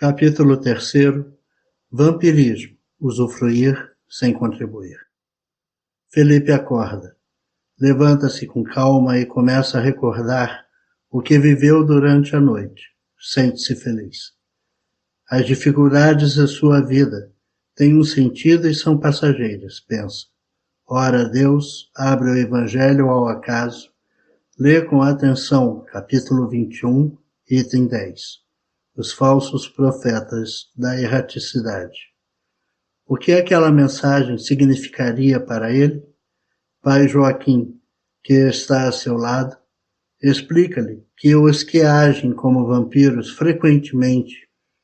Capítulo 3. Vampirismo. Usufruir sem contribuir. Felipe acorda. Levanta-se com calma e começa a recordar o que viveu durante a noite. Sente-se feliz. As dificuldades da sua vida têm um sentido e são passageiras, pensa. Ora Deus, abre o Evangelho ao acaso, lê com atenção capítulo 21, item 10. Os falsos profetas da erraticidade. O que aquela mensagem significaria para ele? Pai Joaquim, que está a seu lado, explica-lhe que os que agem como vampiros frequentemente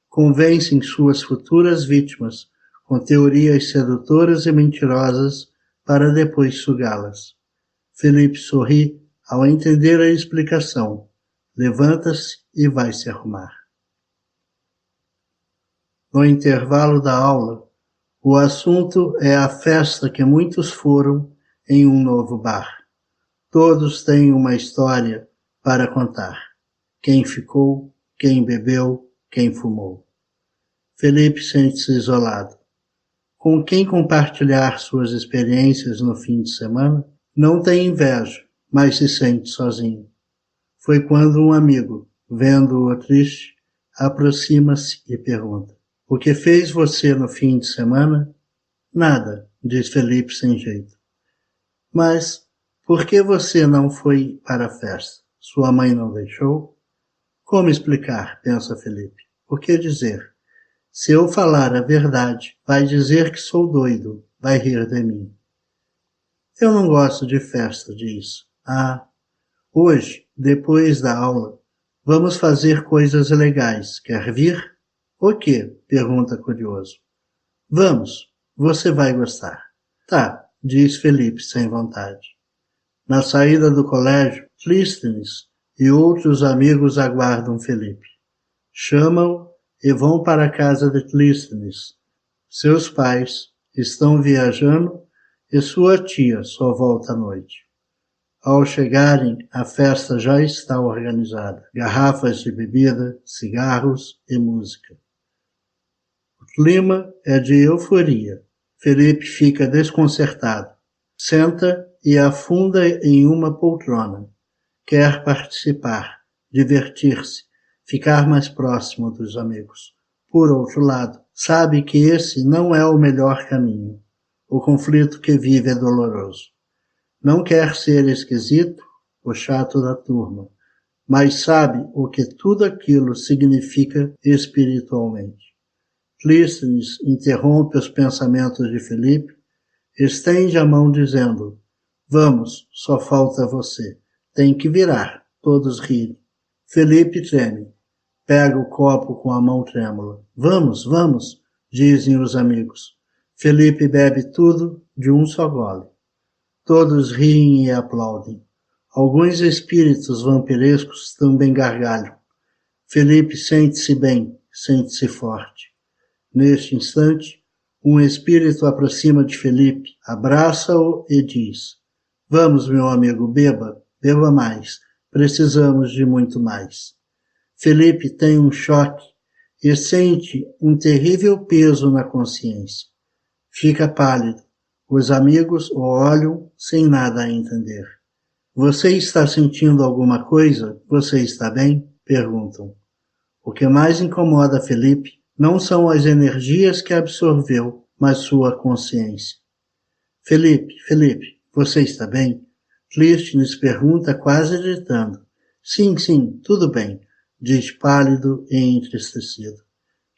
convencem suas futuras vítimas com teorias sedutoras e mentirosas para depois sugá-las. Felipe sorri ao entender a explicação, levanta-se e vai se arrumar. No intervalo da aula, o assunto é a festa que muitos foram em um novo bar. Todos têm uma história para contar. Quem ficou, quem bebeu, quem fumou. Felipe sente-se isolado. Com quem compartilhar suas experiências no fim de semana? Não tem inveja, mas se sente sozinho. Foi quando um amigo, vendo-o triste, aproxima-se e pergunta: "O que fez você no fim de semana?" "Nada", diz Felipe sem jeito. "Mas por que você não foi para a festa? Sua mãe não deixou?" "Como explicar?", pensa Felipe. "O que dizer? Se eu falar a verdade, vai dizer que sou doido, vai rir de mim." "Eu não gosto de festa", diz. "Ah, hoje, depois da aula, vamos fazer coisas legais. Quer vir?" "O quê?", pergunta curioso. "Vamos, você vai gostar." "Tá", diz Felipe sem vontade. Na saída do colégio, Clístenes e outros amigos aguardam Felipe. Chamam-o e vão para a casa de Clístenes. Seus pais estão viajando e sua tia só volta à noite. Ao chegarem, a festa já está organizada. Garrafas de bebida, cigarros e música. O clima é de euforia. Felipe fica desconcertado. Senta e afunda em uma poltrona. Quer participar, divertir-se, ficar mais próximo dos amigos. Por outro lado, sabe que esse não é o melhor caminho. O conflito que vive é doloroso. Não quer ser esquisito, o chato da turma, mas sabe o que tudo aquilo significa espiritualmente. Clístenes interrompe os pensamentos de Felipe, estende a mão dizendo: "Vamos, só falta você. Tem que virar." Todos riem. Felipe treme. Pega o copo com a mão trêmula. "Vamos, vamos", dizem os amigos. Felipe bebe tudo de um só gole. Todos riem e aplaudem. Alguns espíritos vampirescos também gargalham. Felipe sente-se bem, sente-se forte. Neste instante, um espírito aproxima de Felipe, abraça-o e diz: "Vamos, meu amigo, beba, beba mais. Precisamos de muito mais." Felipe tem um choque e sente um terrível peso na consciência. Fica pálido. Os amigos o olham sem nada a entender. "Você está sentindo alguma coisa? Você está bem?" perguntam. O que mais incomoda Felipe não são as energias que absorveu, mas sua consciência. Felipe, você está bem?" Clístenes pergunta quase gritando. Sim, tudo bem", diz pálido e entristecido.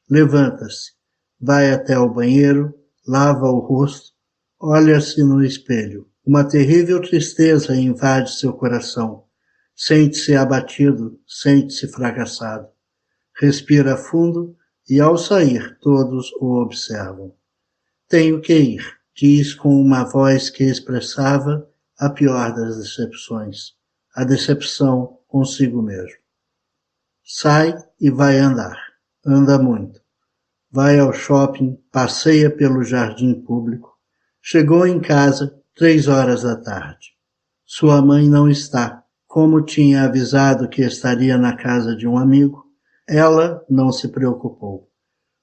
Levanta-se, vai até o banheiro, lava o rosto, olha-se no espelho. Uma terrível tristeza invade seu coração. Sente-se abatido, sente-se fracassado. Respira fundo e, ao sair, todos o observam. "Tenho que ir", diz com uma voz que expressava a pior das decepções, a decepção consigo mesmo. Sai e vai andar. Anda muito. Vai ao shopping, passeia pelo jardim público. Chegou em casa 3 horas da tarde. Sua mãe não está. Como tinha avisado que estaria na casa de um amigo, ela não se preocupou.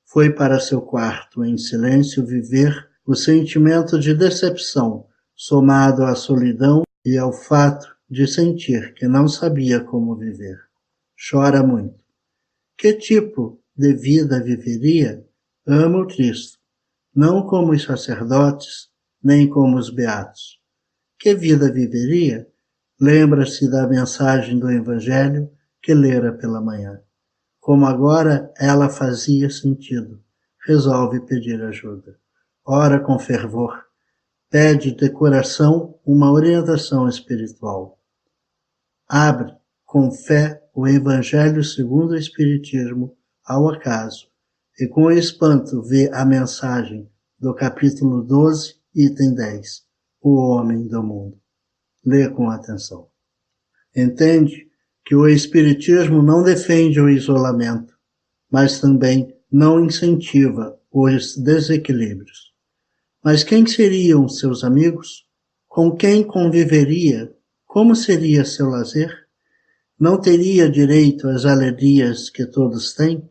Foi para seu quarto em silêncio viver o sentimento de decepção, somado à solidão e ao fato de sentir que não sabia como viver. Chora muito. Que tipo de vida viveria? Ama o Cristo, não como os sacerdotes, nem como os beatos. Que vida viveria? Lembra-se da mensagem do Evangelho que lera pela manhã. Como agora ela fazia sentido, resolve pedir ajuda. Ora com fervor, pede de coração uma orientação espiritual. Abre com fé o Evangelho segundo o Espiritismo ao acaso e com espanto vê a mensagem do capítulo 12, item 10, o homem do mundo. Lê com atenção. Entende que o Espiritismo não defende o isolamento, mas também não incentiva os desequilíbrios. Mas quem seriam seus amigos? Com quem conviveria? Como seria seu lazer? Não teria direito às alegrias que todos têm?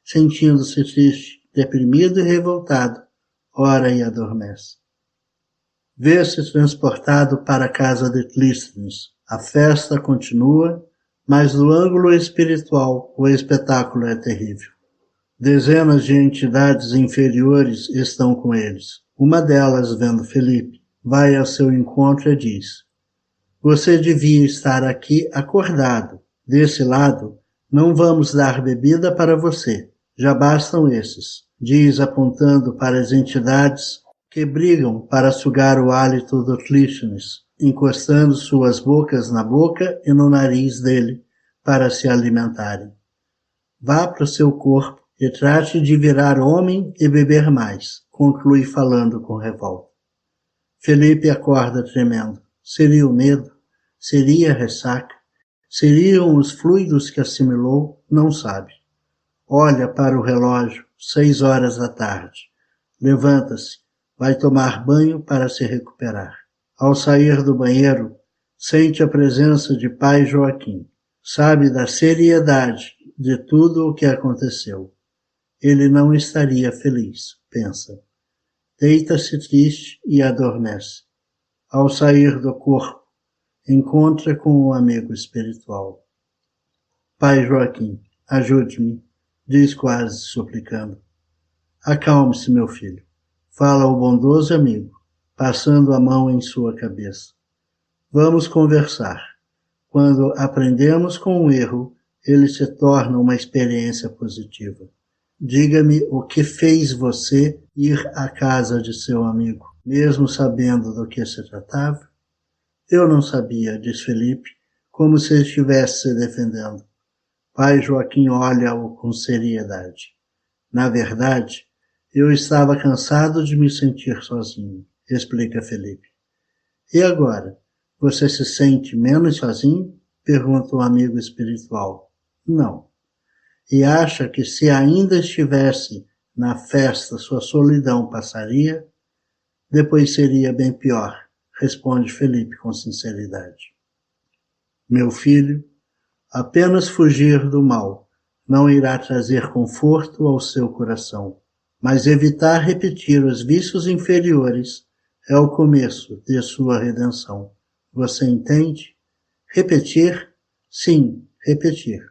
Sentindo-se triste, deprimido e revoltado, ora e adormece. Vê-se transportado para a casa de Clístenes. A festa continua, mas no ângulo espiritual o espetáculo é terrível. Dezenas de entidades inferiores estão com eles. Uma delas, vendo Felipe, vai ao seu encontro e diz: você devia estar aqui acordado. Desse lado, não vamos dar bebida para você. Já bastam esses, diz apontando para as entidades que brigam para sugar o hálito do Clístenes, encostando suas bocas na boca e no nariz dele para se alimentarem. Vá para o seu corpo e trate de virar homem e beber mais, conclui falando com revolta. Felipe acorda tremendo. Seria o medo? Seria a ressaca? Seriam os fluidos que assimilou? Não sabe. Olha para o relógio, 6 horas da tarde. Levanta-se, vai tomar banho para se recuperar. Ao sair do banheiro, sente a presença de pai Joaquim. Sabe da seriedade de tudo o que aconteceu. Ele não estaria feliz, pensa. Deita-se triste e adormece. Ao sair do corpo, encontra com um amigo espiritual. Pai Joaquim, ajude-me, diz quase suplicando. Acalme-se, meu filho, fala o bondoso amigo, passando a mão em sua cabeça. Vamos conversar. Quando aprendemos com o erro, ele se torna uma experiência positiva. Diga-me o que fez você ir à casa de seu amigo, mesmo sabendo do que se tratava? Eu não sabia, diz Felipe, como se estivesse se defendendo. Pai Joaquim olha-o com seriedade. Na verdade, eu estava cansado de me sentir sozinho, explica Felipe. E agora, você se sente menos sozinho? Pergunta o amigo espiritual. Não. E acha que se ainda estivesse na festa sua solidão passaria? Depois seria bem pior, responde Felipe com sinceridade. Meu filho, apenas fugir do mal não irá trazer conforto ao seu coração, mas evitar repetir os vícios inferiores é o começo de sua redenção. Você entende? Repetir? Sim, repetir.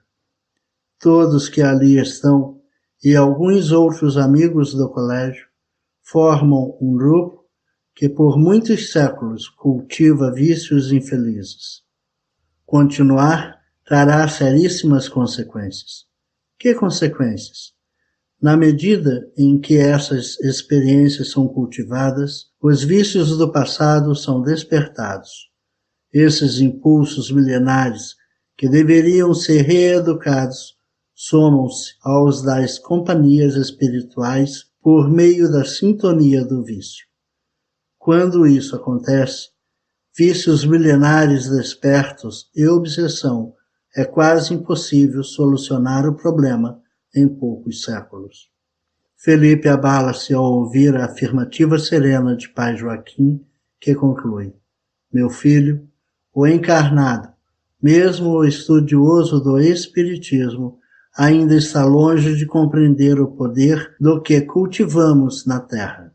Todos que ali estão e alguns outros amigos do colégio formam um grupo que por muitos séculos cultiva vícios infelizes. Continuar trará seríssimas consequências. Que consequências? Na medida em que essas experiências são cultivadas, os vícios do passado são despertados. Esses impulsos milenares que deveriam ser reeducados somam-se aos das companhias espirituais por meio da sintonia do vício. Quando isso acontece, vícios milenares despertos e obsessão, é quase impossível solucionar o problema em poucos séculos. Felipe abala-se ao ouvir a afirmativa serena de pai Joaquim, que conclui: meu filho, o encarnado, mesmo o estudioso do Espiritismo, ainda está longe de compreender o poder do que cultivamos na terra.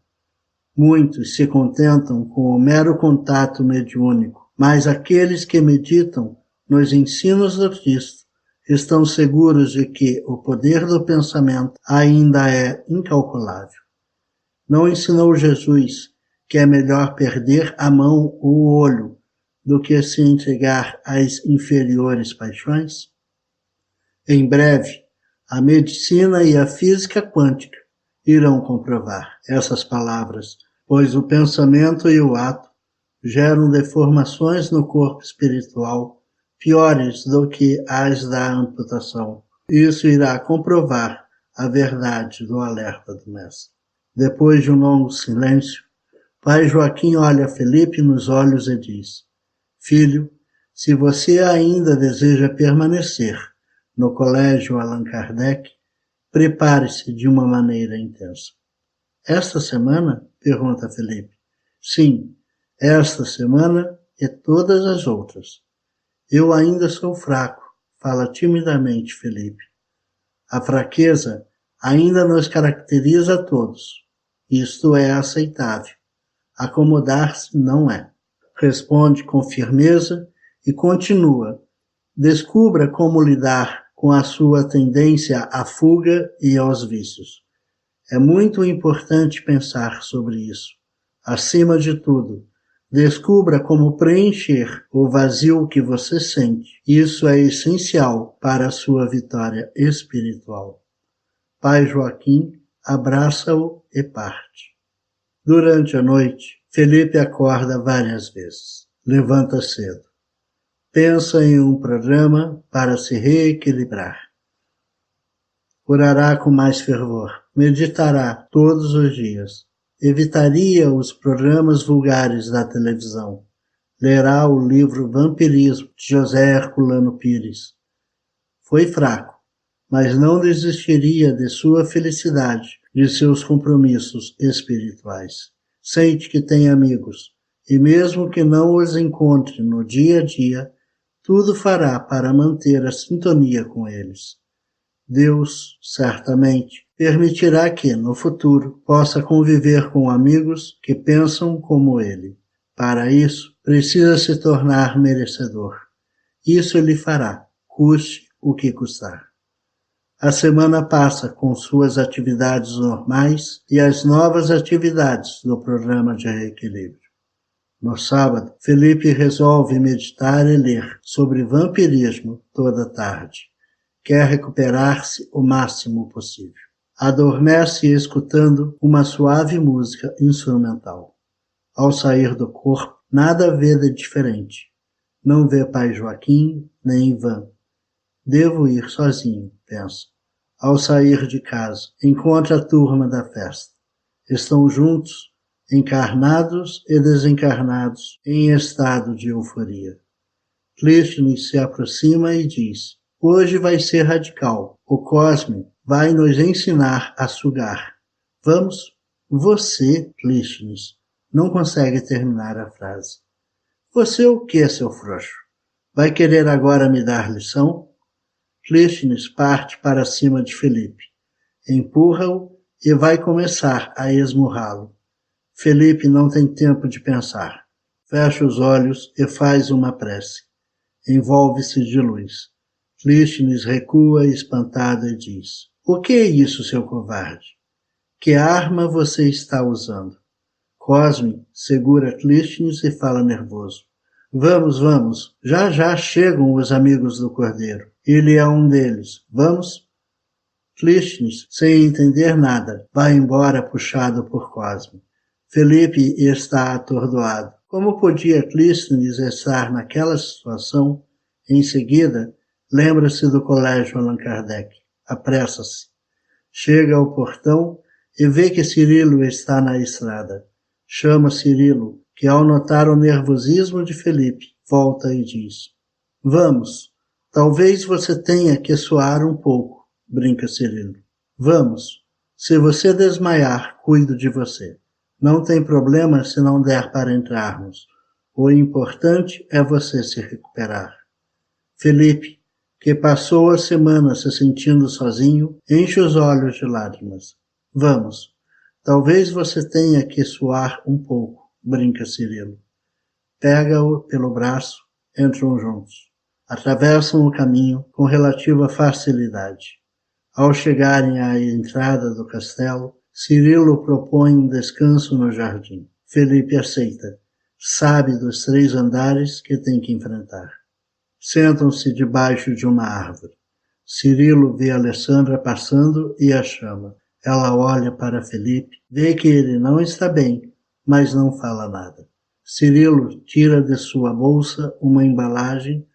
Muitos se contentam com o mero contato mediúnico, mas aqueles que meditam nos ensinos do Cristo estão seguros de que o poder do pensamento ainda é incalculável. Não ensinou Jesus que é melhor perder a mão ou o olho do que se entregar às inferiores paixões? Em breve, a medicina e a física quântica irão comprovar essas palavras, pois o pensamento e o ato geram deformações no corpo espiritual piores do que as da amputação. Isso irá comprovar a verdade do alerta do Mestre. Depois de um longo silêncio, Pai Joaquim olha Felipe nos olhos e diz: Filho, se você ainda deseja permanecer no Colégio Allan Kardec, prepare-se de uma maneira intensa. Esta semana? Pergunta Felipe. Sim, esta semana e todas as outras. Eu ainda sou fraco, fala timidamente Felipe. A fraqueza ainda nos caracteriza a todos. Isto é aceitável. Acomodar-se não é. Responde com firmeza e continua. Descubra como lidar com a sua tendência à fuga e aos vícios. É muito importante pensar sobre isso. Acima de tudo, descubra como preencher o vazio que você sente. Isso é essencial para a sua vitória espiritual. Pai Joaquim abraça-o e parte. Durante a noite, Felipe acorda várias vezes. Levanta cedo. Pensa em um programa para se reequilibrar. Orará com mais fervor. Meditará todos os dias. Evitaria os programas vulgares da televisão. Lerá o livro Vampirismo, de José Herculano Pires. Foi fraco, mas não desistiria de sua felicidade, de seus compromissos espirituais. Sente que tem amigos, e mesmo que não os encontre no dia a dia, tudo fará para manter a sintonia com eles. Deus, certamente, permitirá que, no futuro, possa conviver com amigos que pensam como ele. Para isso, precisa se tornar merecedor. Isso ele fará, custe o que custar. A semana passa com suas atividades normais e as novas atividades do programa de reequilíbrio. No sábado, Felipe resolve meditar e ler sobre vampirismo toda a tarde. Quer recuperar-se o máximo possível. Adormece escutando uma suave música instrumental. Ao sair do corpo, nada vê de diferente. Não vê Pai Joaquim nem Ivan. Devo ir sozinho, pensa. Ao sair de casa, encontra a turma da festa. Estão juntos, encarnados e desencarnados, em estado de euforia. Clístenes se aproxima e diz: Hoje vai ser radical. O Cosme vai nos ensinar a sugar. Vamos? Você, Clístenes, não consegue terminar a frase. Você o que, seu frouxo? Vai querer agora me dar lição? Clístenes parte para cima de Felipe. Empurra-o e vai começar a esmurrá-lo. Felipe não tem tempo de pensar. Fecha os olhos e faz uma prece. Envolve-se de luz. Clístenes recua espantado e diz: O que é isso, seu covarde? Que arma você está usando? Cosme segura Clístenes e fala nervoso: Vamos, vamos, já chegam os amigos do Cordeiro. Ele é um deles. Vamos? Clístenes, sem entender nada, vai embora puxado por Cosme. Felipe está atordoado. Como podia Clístenes estar naquela situação? Em seguida, lembra-se do Colégio Allan Kardec. Apressa-se. Chega ao portão e vê que Cirilo está na estrada. Chama Cirilo, que ao notar o nervosismo de Felipe, volta e diz: Vamos, talvez você tenha que suar um pouco, brinca Cirilo. Vamos, se você desmaiar, cuido de você. Não tem problema se não der para entrarmos. O importante é você se recuperar. Felipe, que passou a semana se sentindo sozinho, enche os olhos de lágrimas. Vamos, talvez você tenha que suar um pouco, brinca Cirilo. Pega-o pelo braço, entram juntos. Atravessam o caminho com relativa facilidade. Ao chegarem à entrada do castelo, Cirilo propõe um descanso no jardim. Felipe aceita. Sabe dos 3 andares que tem que enfrentar. Sentam-se debaixo de uma árvore. Cirilo vê Alessandra passando e a chama. Ela olha para Felipe, vê que ele não está bem, mas não fala nada. Cirilo tira de sua bolsa uma embalagem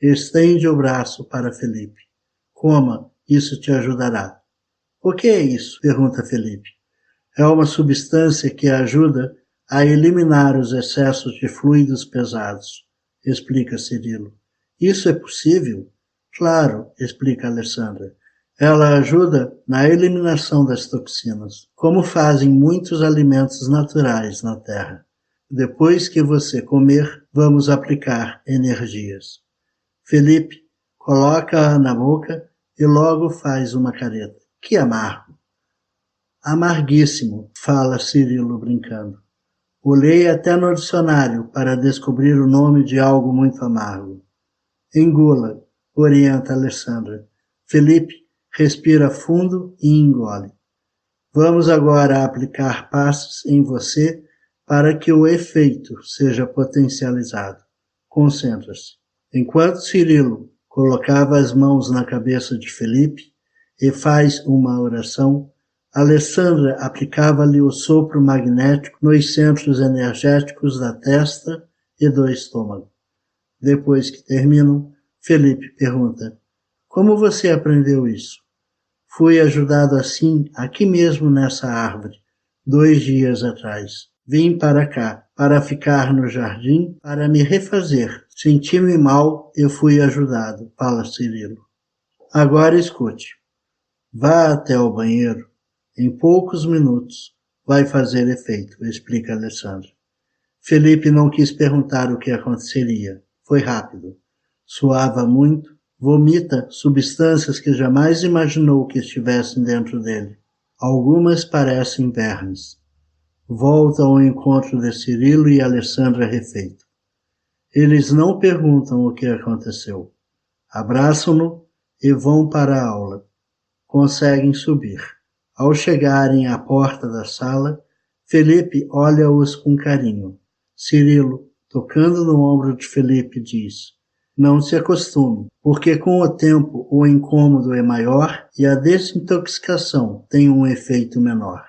e estende o braço para Felipe. Coma, isso te ajudará. O que é isso? Pergunta Felipe. É uma substância que ajuda a eliminar os excessos de fluidos pesados, explica Cirilo. Isso é possível? Claro, explica Alessandra. Ela ajuda na eliminação das toxinas, como fazem muitos alimentos naturais na Terra. Depois que você comer, vamos aplicar energias. Felipe coloca-a na boca e logo faz uma careta. Que amargo! Amarguíssimo, fala Cirilo brincando. Olhei até no dicionário para descobrir o nome de algo muito amargo. Engula, orienta Alessandra. Felipe respira fundo e engole. Vamos agora aplicar passes em você para que o efeito seja potencializado. Concentra-se. Enquanto Cirilo colocava as mãos na cabeça de Felipe e faz uma oração, Alessandra aplicava-lhe o sopro magnético nos centros energéticos da testa e do estômago. Depois que terminam, Felipe pergunta: como você aprendeu isso? Fui ajudado assim aqui mesmo nessa árvore, 2 dias atrás. Vim para cá, para ficar no jardim, para me refazer. Senti-me mal e fui ajudado, fala Cirilo. Agora escute. Vá até o banheiro. Em poucos minutos vai fazer efeito, explica Alessandra. Felipe não quis perguntar o que aconteceria. Foi rápido. Suava muito, vomita substâncias que jamais imaginou que estivessem dentro dele. Algumas parecem vermes. Volta ao encontro de Cirilo e Alessandra refeito. Eles não perguntam o que aconteceu. Abraçam-no e vão para a aula. Conseguem subir. Ao chegarem à porta da sala, Felipe olha-os com carinho. Cirilo, tocando no ombro de Felipe, diz: não se acostume, porque com o tempo o incômodo é maior e a desintoxicação tem um efeito menor.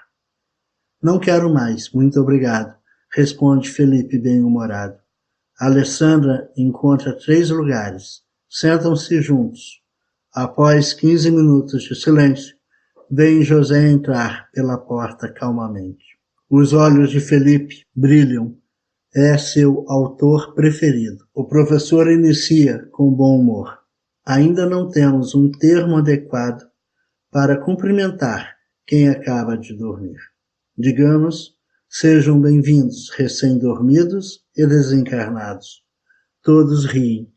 Não quero mais, muito obrigado, responde Felipe bem-humorado. Alessandra encontra 3 lugares. Sentam-se juntos. Após 15 minutos de silêncio, vem José entrar pela porta calmamente. Os olhos de Felipe brilham. É seu autor preferido. O professor inicia com bom humor. Ainda não temos um termo adequado para cumprimentar quem acaba de dormir. Digamos, sejam bem-vindos, recém-dormidos e desencarnados. Todos riem.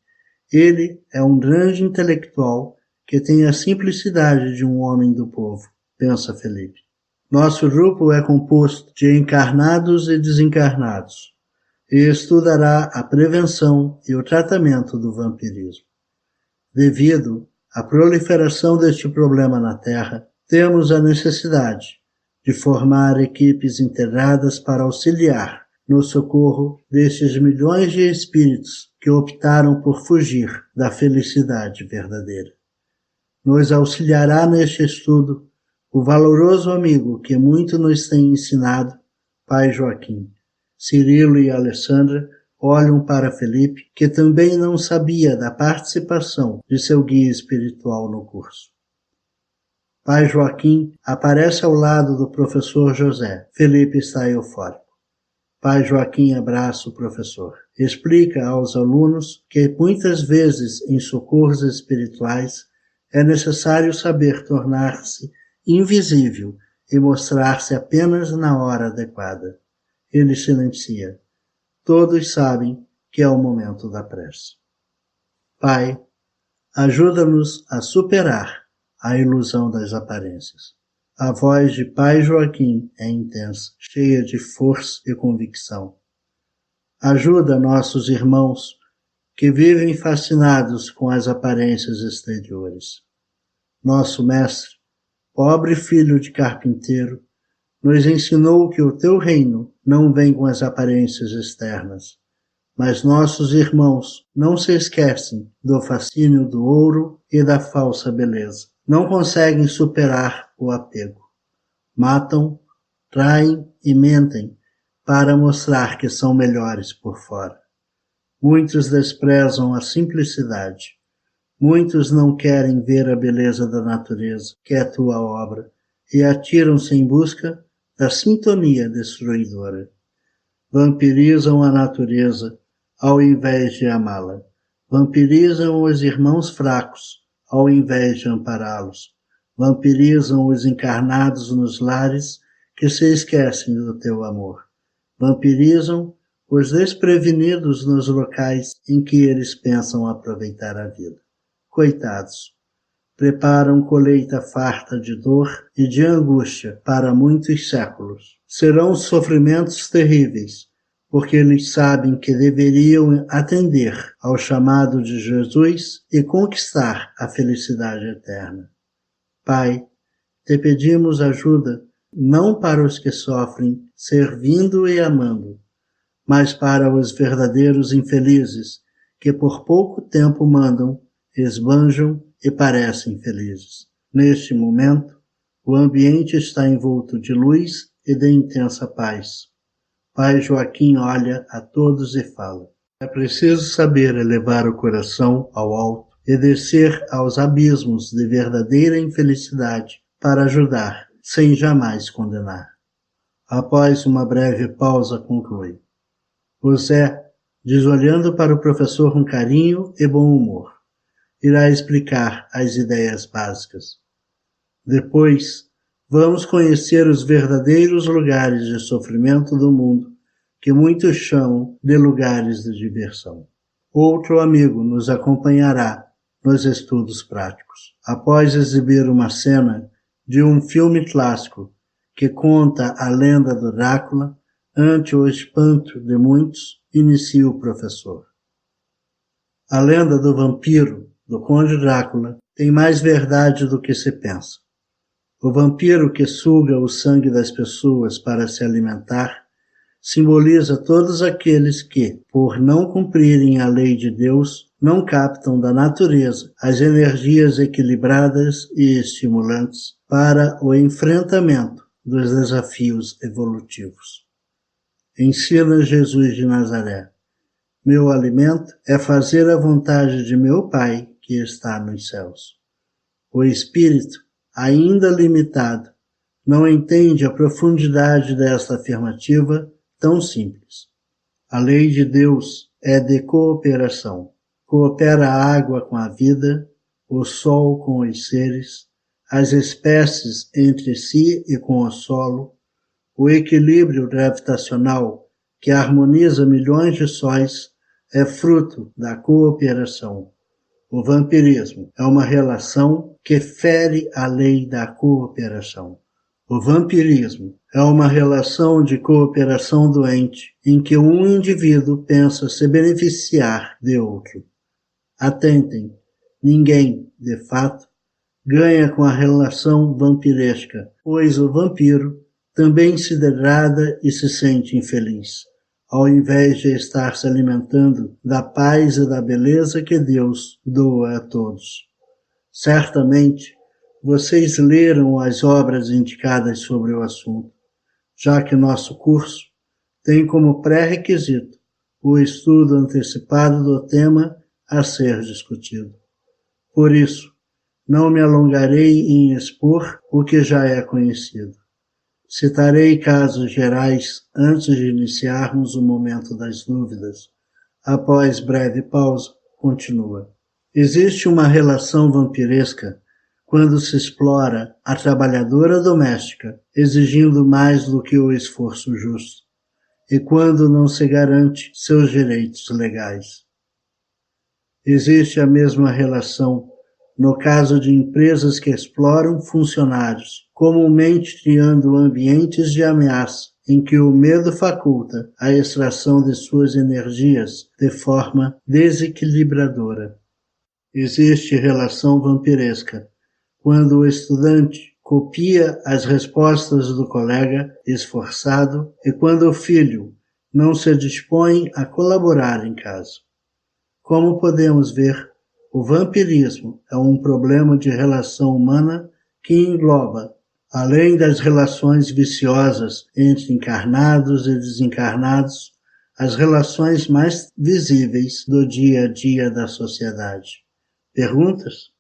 Ele é um grande intelectual que tem a simplicidade de um homem do povo, pensa Felipe. Nosso grupo é composto de encarnados e desencarnados e estudará a prevenção e o tratamento do vampirismo. Devido à proliferação deste problema na Terra, temos a necessidade de formar equipes integradas para auxiliar no socorro destes milhões de espíritos que optaram por fugir da felicidade verdadeira. Nos auxiliará neste estudo o valoroso amigo que muito nos tem ensinado, Pai Joaquim. Cirilo e Alessandra olham para Felipe, que também não sabia da participação de seu guia espiritual no curso. Pai Joaquim aparece ao lado do professor José. Felipe está eufórico. Pai Joaquim abraça o professor. Explica aos alunos que muitas vezes em socorros espirituais é necessário saber tornar-se invisível e mostrar-se apenas na hora adequada. Ele silencia. Todos sabem que é o momento da prece. Pai, Ajuda-nos a superar a ilusão das aparências. A voz de Pai Joaquim é intensa, cheia de força e convicção. Ajuda nossos irmãos que vivem fascinados com as aparências exteriores. Nosso mestre, pobre filho de carpinteiro, nos ensinou que o teu reino não vem com as aparências externas, mas nossos irmãos não se esquecem do fascínio do ouro e da falsa beleza. Não conseguem superar o apego. Matam, traem e mentem para mostrar que são melhores por fora. Muitos desprezam a simplicidade. Muitos não querem ver a beleza da natureza, que é tua obra, e atiram-se em busca da sintonia destruidora. Vampirizam a natureza ao invés de amá-la. Vampirizam os irmãos fracos ao invés de ampará-los. Vampirizam os encarnados nos lares que se esquecem do teu amor. Vampirizam os desprevenidos nos locais em que eles pensam aproveitar a vida. Coitados, preparam colheita farta de dor e de angústia para muitos séculos. Serão sofrimentos terríveis, porque eles sabem que deveriam atender ao chamado de Jesus e conquistar a felicidade eterna. Pai, te pedimos ajuda não para os que sofrem servindo e amando, mas para os verdadeiros infelizes que por pouco tempo mandam, esbanjam e parecem felizes. Neste momento, o ambiente está envolto de luz e de intensa paz. Pai Joaquim olha a todos e fala: é preciso saber elevar o coração ao alto e descer aos abismos de verdadeira infelicidade para ajudar, sem jamais condenar. Após uma breve pausa, conclui: José, diz olhando para o professor com carinho e bom humor, irá explicar as ideias básicas. Depois, vamos conhecer os verdadeiros lugares de sofrimento do mundo, que muitos chamam de lugares de diversão. Outro amigo nos acompanhará nos estudos práticos. Após exibir uma cena de um filme clássico que conta a lenda do Drácula, ante o espanto de muitos, inicia o professor. A lenda do vampiro, do Conde Drácula, tem mais verdade do que se pensa. O vampiro que suga o sangue das pessoas para se alimentar simboliza todos aqueles que, por não cumprirem a lei de Deus, não captam da natureza as energias equilibradas e estimulantes para o enfrentamento dos desafios evolutivos. Ensina Jesus de Nazaré: meu alimento é fazer a vontade de meu Pai que está nos céus. O espírito, ainda limitado, não entende a profundidade desta afirmativa tão simples. A lei de Deus é de cooperação. Coopera a água com a vida, o sol com os seres, as espécies entre si e com o solo, o equilíbrio gravitacional que harmoniza milhões de sóis é fruto da cooperação. O vampirismo é uma relação que fere a lei da cooperação. O vampirismo é uma relação de cooperação doente em que um indivíduo pensa se beneficiar de outro. Atentem, ninguém, de fato, ganha com a relação vampiresca, pois o vampiro também se degrada e se sente infeliz, ao invés de estar se alimentando da paz e da beleza que Deus doa a todos. Certamente, vocês leram as obras indicadas sobre o assunto, já que nosso curso tem como pré-requisito o estudo antecipado do tema a ser discutido. Por isso, não me alongarei em expor o que já é conhecido. Citarei casos gerais antes de iniciarmos o momento das dúvidas. Após breve pausa, continua. Existe uma relação vampiresca quando se explora a trabalhadora doméstica, exigindo mais do que o esforço justo, e quando não se garante seus direitos legais. Existe a mesma relação no caso de empresas que exploram funcionários, comumente criando ambientes de ameaça em que o medo faculta a extração de suas energias de forma desequilibradora. Existe relação vampiresca quando o estudante copia as respostas do colega esforçado e quando o filho não se dispõe a colaborar em casa. Como podemos ver, o vampirismo é um problema de relação humana que engloba, além das relações viciosas entre encarnados e desencarnados, as relações mais visíveis do dia a dia da sociedade. Perguntas?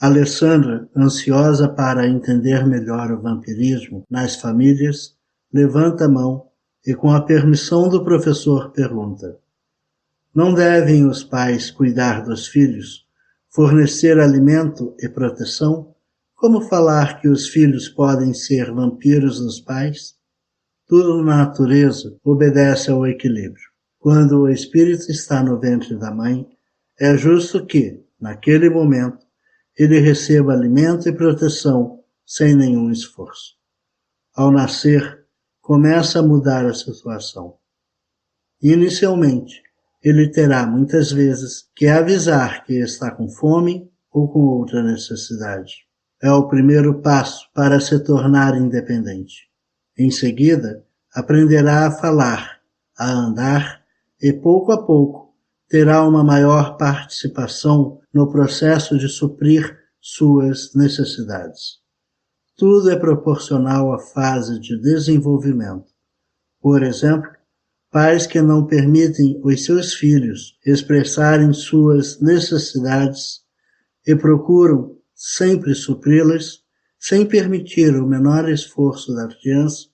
Alessandra, ansiosa para entender melhor o vampirismo nas famílias, levanta a mão e, com a permissão do professor, pergunta: não devem os pais cuidar dos filhos, fornecer alimento e proteção? Como falar que os filhos podem ser vampiros dos pais? Tudo na natureza obedece ao equilíbrio. Quando o espírito está no ventre da mãe, é justo que, naquele momento, ele receba alimento e proteção sem nenhum esforço. Ao nascer, começa a mudar a situação. Inicialmente, ele terá muitas vezes que avisar que está com fome ou com outra necessidade. É o primeiro passo para se tornar independente. Em seguida, aprenderá a falar, a andar e, pouco a pouco, terá uma maior participação no processo de suprir suas necessidades. Tudo é proporcional à fase de desenvolvimento. Por exemplo, pais que não permitem os seus filhos expressarem suas necessidades e procuram sempre supri-las, sem permitir o menor esforço da criança,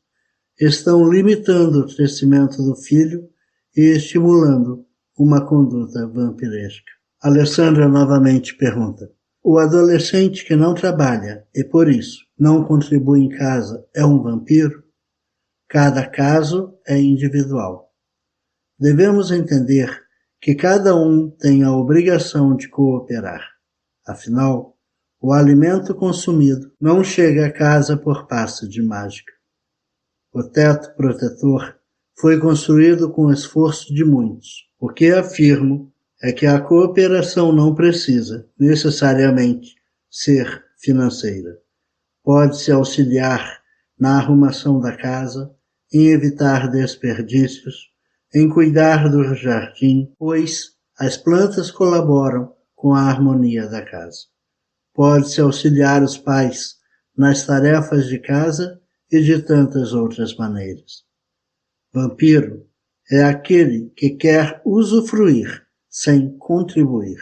estão limitando o crescimento do filho e estimulando uma conduta vampiresca. Alessandra novamente pergunta: o adolescente que não trabalha e, por isso, não contribui em casa é um vampiro? Cada caso é individual. Devemos entender que cada um tem a obrigação de cooperar. Afinal, o alimento consumido não chega a casa por passe de mágica. O teto protetor foi construído com o esforço de muitos. O que afirmo é que a cooperação não precisa, necessariamente, ser financeira. Pode-se auxiliar na arrumação da casa, em evitar desperdícios, em cuidar do jardim, pois as plantas colaboram com a harmonia da casa. Pode-se auxiliar os pais nas tarefas de casa e de tantas outras maneiras. Vampiro é aquele que quer usufruir sem contribuir,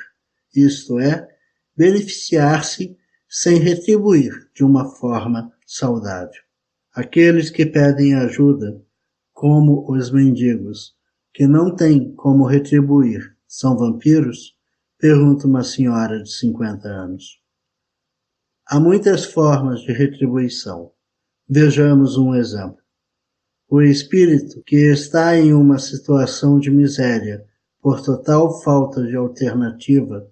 isto é, beneficiar-se sem retribuir de uma forma saudável. Aqueles que pedem ajuda, como os mendigos, que não têm como retribuir, são vampiros? Pergunta uma senhora de 50 anos. Há muitas formas de retribuição. Vejamos um exemplo. O espírito que está em uma situação de miséria por total falta de alternativa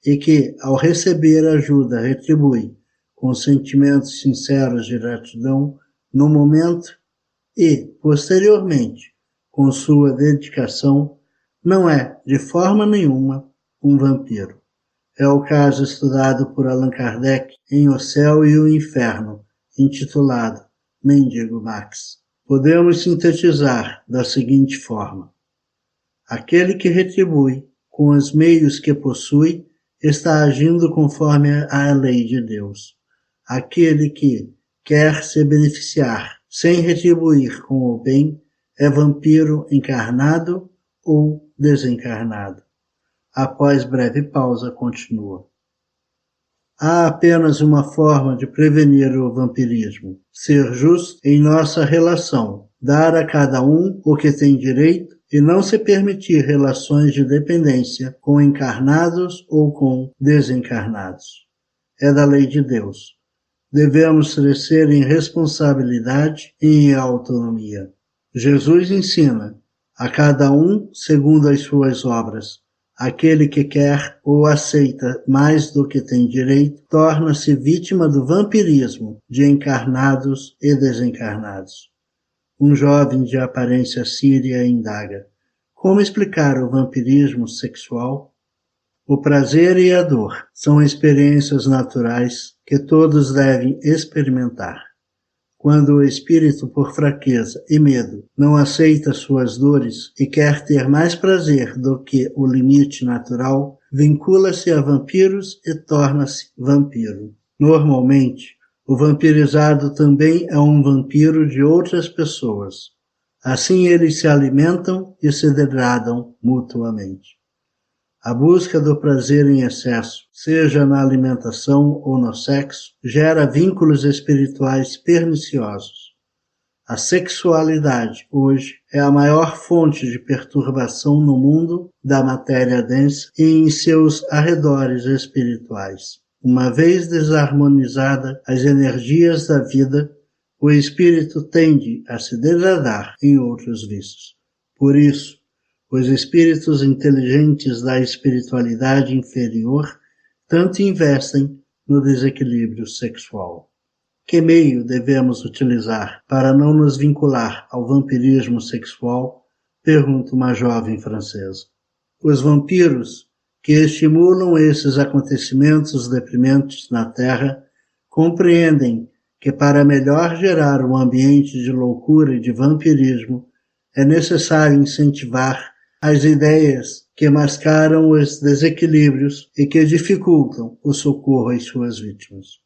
e que, ao receber ajuda, retribui com sentimentos sinceros de gratidão no momento e, posteriormente, com sua dedicação, não é, de forma nenhuma, um vampiro. É o caso estudado por Allan Kardec em O Céu e o Inferno, intitulado Mendigo Max. Podemos sintetizar da seguinte forma: aquele que retribui com os meios que possui está agindo conforme a lei de Deus. Aquele que quer se beneficiar sem retribuir com o bem é vampiro encarnado ou desencarnado. Após breve pausa, continua. Há apenas uma forma de prevenir o vampirismo: ser justo em nossa relação, dar a cada um o que tem direito e não se permitir relações de dependência com encarnados ou com desencarnados. É da lei de Deus. Devemos crescer em responsabilidade e em autonomia. Jesus ensina a cada um segundo as suas obras, Aquele que quer ou aceita mais do que tem direito torna-se vítima do vampirismo de encarnados e desencarnados. Um jovem de aparência síria indaga: como explicar o vampirismo sexual? O prazer e a dor são experiências naturais que todos devem experimentar. Quando o espírito, por fraqueza e medo, não aceita suas dores e quer ter mais prazer do que o limite natural, vincula-se a vampiros e torna-se vampiro. Normalmente, o vampirizado também é um vampiro de outras pessoas. Assim eles se alimentam e se degradam mutuamente. A busca do prazer em excesso, seja na alimentação ou no sexo, gera vínculos espirituais perniciosos. A sexualidade, hoje, é a maior fonte de perturbação no mundo da matéria densa e em seus arredores espirituais. Uma vez desarmonizada as energias da vida, o espírito tende a se degradar em outros vícios. Por isso, os espíritos inteligentes da espiritualidade inferior tanto investem no desequilíbrio sexual. Que meio devemos utilizar para não nos vincular ao vampirismo sexual? Pergunta uma jovem francesa. Os vampiros que estimulam esses acontecimentos deprimentes na Terra compreendem que para melhor gerar um ambiente de loucura e de vampirismo é necessário incentivar as ideias que mascaram os desequilíbrios e que dificultam o socorro às suas vítimas.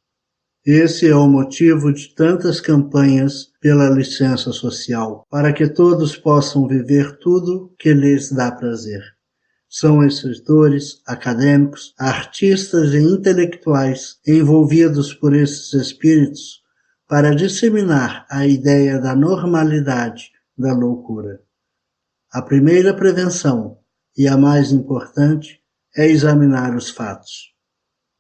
Esse é o motivo de tantas campanhas pela licença social, para que todos possam viver tudo que lhes dá prazer. São escritores, acadêmicos, artistas e intelectuais envolvidos por esses espíritos para disseminar a ideia da normalidade da loucura. A primeira prevenção, e a mais importante, é examinar os fatos.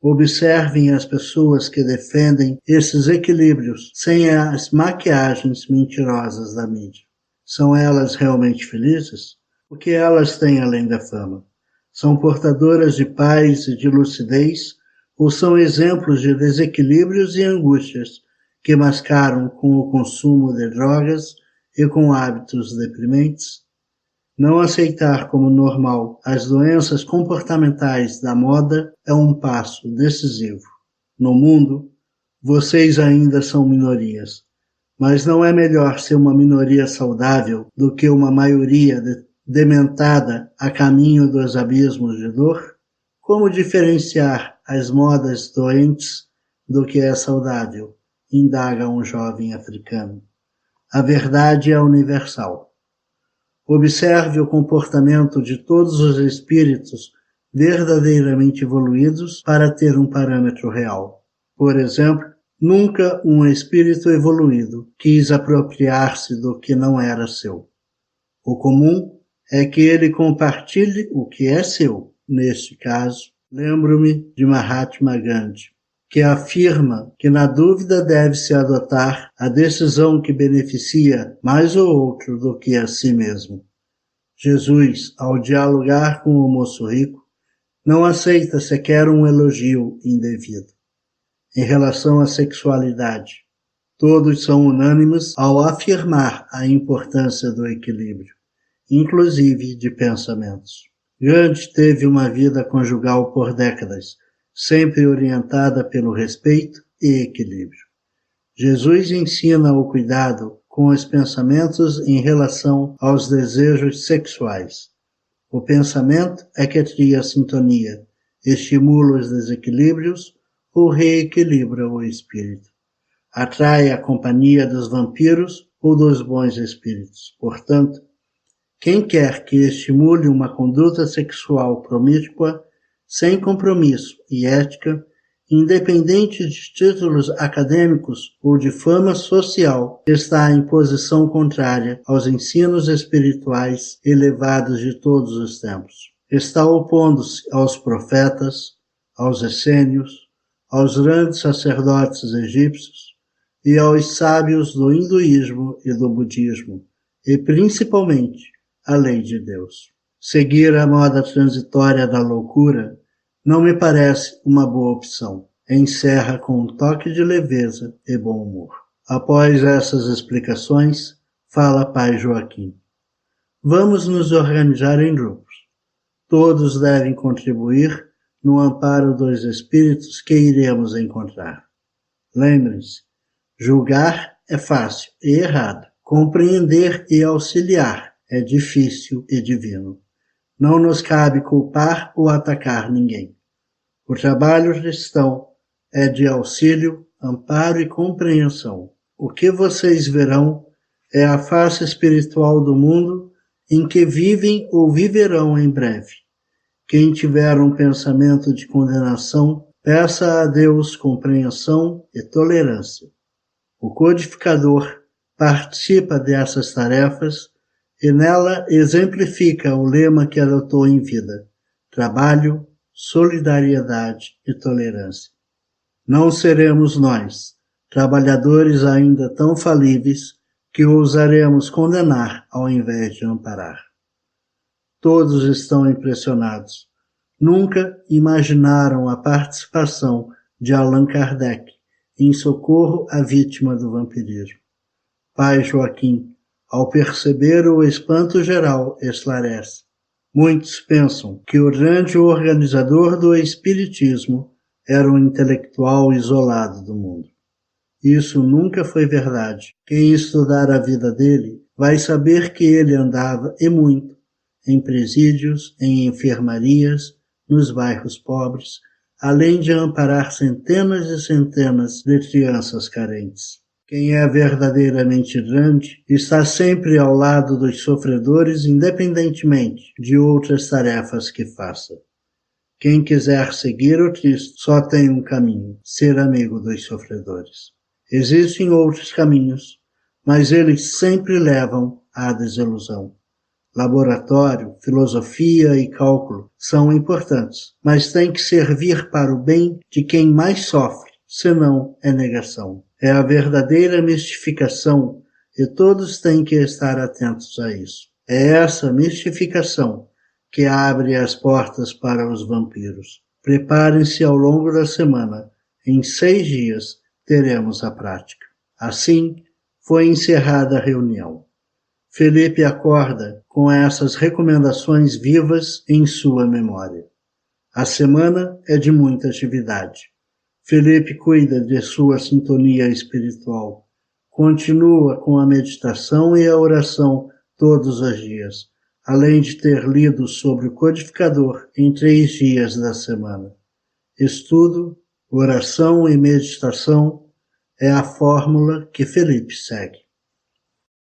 Observem as pessoas que defendem esses equilíbrios sem as maquiagens mentirosas da mídia. São elas realmente felizes? O que elas têm além da fama? São portadoras de paz e de lucidez ou são exemplos de desequilíbrios e angústias que mascaram com o consumo de drogas e com hábitos deprimentes? Não aceitar como normal as doenças comportamentais da moda é um passo decisivo. No mundo, vocês ainda são minorias, mas não é melhor ser uma minoria saudável do que uma maioria dementada a caminho dos abismos de dor? Como diferenciar as modas doentes do que é saudável? Indaga um jovem africano. A verdade é universal. Observe o comportamento de todos os espíritos verdadeiramente evoluídos para ter um parâmetro real. Por exemplo, nunca um espírito evoluído quis apropriar-se do que não era seu. O comum é que ele compartilhe o que é seu. Neste caso, lembro-me de Mahatma Gandhi, que afirma que na dúvida deve-se adotar a decisão que beneficia mais o outro do que a si mesmo. Jesus, ao dialogar com o moço rico, não aceita sequer um elogio indevido. Em relação à sexualidade, todos são unânimes ao afirmar a importância do equilíbrio, inclusive de pensamentos. Gandhi teve uma vida conjugal por décadas, sempre orientada pelo respeito e equilíbrio. Jesus ensina o cuidado com os pensamentos em relação aos desejos sexuais. O pensamento é que cria a sintonia, estimula os desequilíbrios ou reequilibra o espírito. Atrai a companhia dos vampiros ou dos bons espíritos. Portanto, quem quer que estimule uma conduta sexual promíscua, sem compromisso e ética, independente de títulos acadêmicos ou de fama social, está em posição contrária aos ensinos espirituais elevados de todos os tempos. Está opondo-se aos profetas, aos essênios, aos grandes sacerdotes egípcios e aos sábios do hinduísmo e do budismo, e principalmente à lei de Deus. Seguir a moda transitória da loucura não me parece uma boa opção. Encerra com um toque de leveza e bom humor. Após essas explicações, fala Pai Joaquim. Vamos nos organizar em grupos. Todos devem contribuir no amparo dos espíritos que iremos encontrar. Lembrem-se, julgar é fácil e errado. Compreender e auxiliar é difícil e divino. Não nos cabe culpar ou atacar ninguém. O trabalho cristão é de auxílio, amparo e compreensão. O que vocês verão é a face espiritual do mundo em que vivem ou viverão em breve. Quem tiver um pensamento de condenação, peça a Deus compreensão e tolerância. O codificador participa dessas tarefas e nela exemplifica o lema que adotou em vida: trabalho, solidariedade e tolerância. Não seremos nós, trabalhadores ainda tão falíveis, que ousaremos condenar ao invés de amparar. Todos estão impressionados. Nunca imaginaram a participação de Allan Kardec em socorro à vítima do vampirismo. Pai Joaquim, ao perceber o espanto geral, esclarece. Muitos pensam que o grande organizador do espiritismo era um intelectual isolado do mundo. Isso nunca foi verdade. Quem estudar a vida dele vai saber que ele andava, e muito, em presídios, em enfermarias, nos bairros pobres, além de amparar centenas e centenas de crianças carentes. Quem é verdadeiramente grande está sempre ao lado dos sofredores, independentemente de outras tarefas que faça. Quem quiser seguir o Cristo só tem um caminho: ser amigo dos sofredores. Existem outros caminhos, mas eles sempre levam à desilusão. Laboratório, filosofia e cálculo são importantes, mas têm que servir para o bem de quem mais sofre, senão é negação. É a verdadeira mistificação e todos têm que estar atentos a isso. É essa mistificação que abre as portas para os vampiros. Preparem-se ao longo da semana. Em 6 dias teremos a prática. Assim, foi encerrada a reunião. Felipe acorda com essas recomendações vivas em sua memória. A semana é de muita atividade. Felipe cuida de sua sintonia espiritual. Continua com a meditação e a oração todos os dias, além de ter lido sobre o codificador em 3 dias da semana. Estudo, oração e meditação é a fórmula que Felipe segue.